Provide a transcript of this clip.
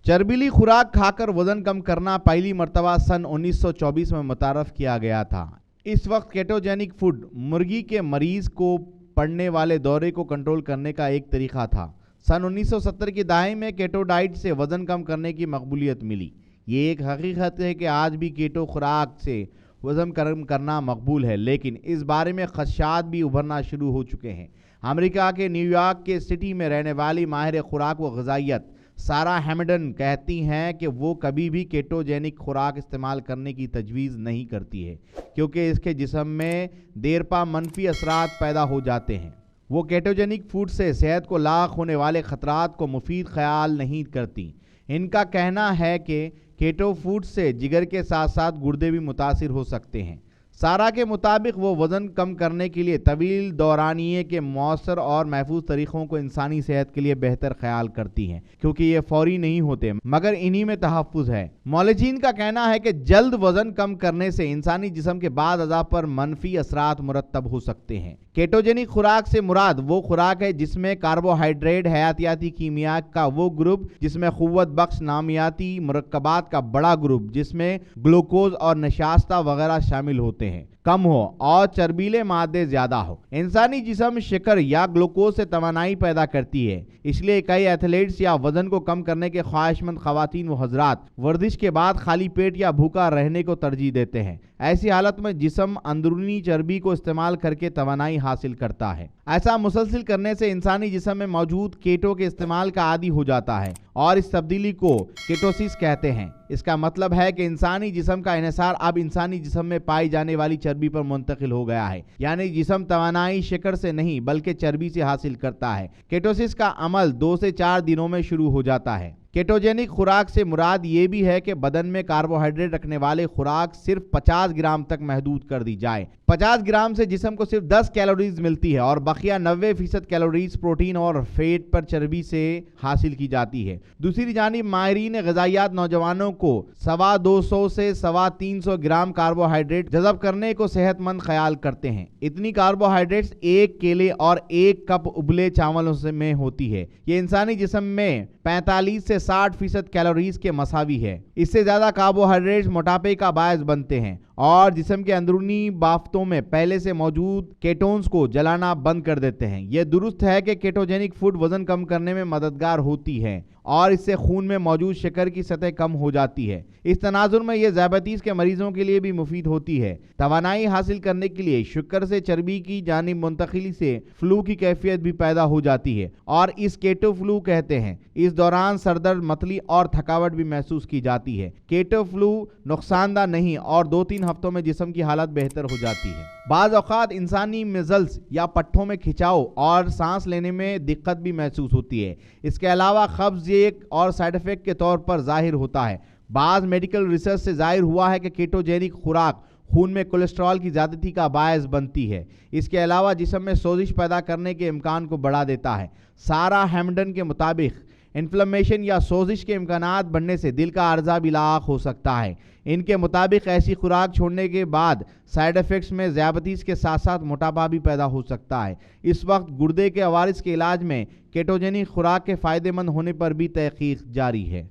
चर्बीली खुराक खाकर वजन कम करना पहली मर्तबा सन 1924 में मुतारफ किया गया था। इस वक्त केटोजेनिक फूड मुर्गी के मरीज को पड़ने वाले दौरे को कंट्रोल करने का एक तरीका था। सन 1970 की दहाई में केटो डाइट से वजन कम करने की मकबूलियत मिली। ये एक हकीकत है कि आज भी केटो खुराक से वजन कम करना मकबूल है, लेकिन इस बारे में खदशात भी उभरना शुरू हो चुके हैं। अमेरिका के न्यूयॉर्क के सिटी में रहने वाली माहिर खुराक व ग़िज़ाइयत सारा हैमडन कहती हैं कि वो कभी भी केटोजेनिक खुराक इस्तेमाल करने की तजवीज़ नहीं करती है, क्योंकि इसके जिस्म में देरपा मनफी असरात पैदा हो जाते हैं। वो केटोजेनिक फूड से सेहत को लाक होने वाले ख़तरात को मुफीद ख्याल नहीं करती। इनका कहना है कि केटो फूड से जिगर के साथ साथ गुर्दे भी मुतासिर हो सकते हैं। सारा के मुताबिक वो वज़न कम करने के लिए तवील दौरानिये के मौसर और महफूज तरीक़ों को इंसानी सेहत के लिए बेहतर ख्याल करती हैं, क्योंकि ये फौरी नहीं होते मगर इन्हीं में तहफ़्फ़ुज़ है। मौलजीन का कहना है कि जल्द वज़न कम करने से इंसानी जिस्म के बाद अज़ा पर मनफी असरात मुरतब हो सकते हैं। केटोजेनिक खुराक से मुराद वो खुराक है जिसमें कार्बोहाइड्रेट हयातियाती कीमिया का वो ग्रुप जिसमें क़ुव्वत बख्श नामियाती मुरक्कबात का बड़ा ग्रुप जिसमें ग्लूकोज और नशास्ता वगैरह शामिल होते हैं कम हो और चर्बीले मादे ज़्यादा हो। इंसानी जिस्म शक्कर या ग्लूकोज से तवानाई पैदा करती है, इसलिए कई एथलीट्स या वज़न को कम करने के ख्वाहिशमंद ख़वातीन व हज़रात वर्जिश के बाद खाली पेट या भूखा रहने को तरजीह देते हैं। ऐसी हालत में जिस्म अंदरूनी चर्बी को इस्तेमाल करके तवानाई हासिल करता है। ऐसा मुसलसिल करने से इंसानी जिस्म में मौजूद केटो के इस्तेमाल का आदी हो जाता है और इस तब्दीली को केटोसिस कहते हैं। इसका मतलब है कि इंसानी जिस्म का इन्हिसार अब इंसानी जिस्म में पाई जाने वाली चर्बी पर मुंतकिल हो गया है, यानी जिस्म तवानाई शक्कर से नहीं बल्कि चर्बी से हासिल करता है। केटोसिस का अमल 2 से 4 दिनों में शुरू हो जाता है। केटोजेनिक खुराक से मुराद ये भी है कि बदन में कार्बोहाइड्रेट रखने वाले खुराक सिर्फ 50 ग्राम तक महदूद कर दी जाए। 50 ग्राम से जिस्म को सिर्फ 10 कैलोरीज मिलती है और बकिया 90% कैलोरीज प्रोटीन और फैट पर चर्बी से हासिल की जाती है। दूसरी जानिब माहिरीन ग़िज़ाइयत नौजवानों को 250 से 350 ग्राम कार्बोहाइड्रेट जज़ब करने को सेहतमंद ख्याल करते हैं। इतनी कार्बोहाइड्रेट्स एक केले और 1 कप उबले चावलों में होती है। ये इंसानी जिस्म में 45 से 60% कैलोरीज के मसावी है। इससे ज्यादा कार्बोहाइड्रेट्स मोटापे का बायस बनते हैं और जिस्म के अंदरूनी बाफ्तों में पहले से मौजूद केटोन्स को जलाना बंद कर देते हैं। यह दुरुस्त है कि केटोजेनिक फूड वजन कम करने में मददगार होती है और इससे खून में मौजूद शक्कर की सतह कम हो जाती है। इस तनाजुर में यह ज़ियादतीस के मरीजों के लिए भी मुफीद होती है। तवानाई हासिल करने के लिए शक्कर से चर्बी की जानिब मुंतकिली से फ्लू की कैफियत भी पैदा हो जाती है और इस केटो फ्लू कहते हैं। इस दौरान सरदर्द, मतली और थकावट भी महसूस की जाती है। केटो फ्लू नुकसानदा नहीं और 2-3 हफ्तों में जिस्म की हालत बेहतर हो जाती है। बाज़ औक़ात इंसानी मिज़ल्स या पट्ठों में खिंचाव और सांस लेने में दिक्कत भी महसूस होती है। इसके अलावा कब्ज़ एक और साइड इफ़ेक्ट के तौर पर ज़ाहिर होता है। बाज़ मेडिकल रिसर्च से ज़ाहिर हुआ है कि केटोजेनिक खुराक खून में कोलेस्ट्रॉल की ज़्यादती का बायस बनती है। इसके अलावा जिस्म में सोजिश पैदा करने के इम्कान को बढ़ा देता है। सारा हैमडन के मुताबिक इन्फ्लेमेशन या सोजिश के इम्कानात बढ़ने से दिल का अर्जा भी लाक हो सकता है। इनके मुताबिक ऐसी खुराक छोड़ने के बाद साइड इफ़ेक्ट्स में ज़ियादतीस के साथ साथ मोटापा भी पैदा हो सकता है। इस वक्त गुर्दे के अवारिस के इलाज में केटोजेनिक खुराक के फ़ायदेमंद होने पर भी तहक़ीक़ जारी है।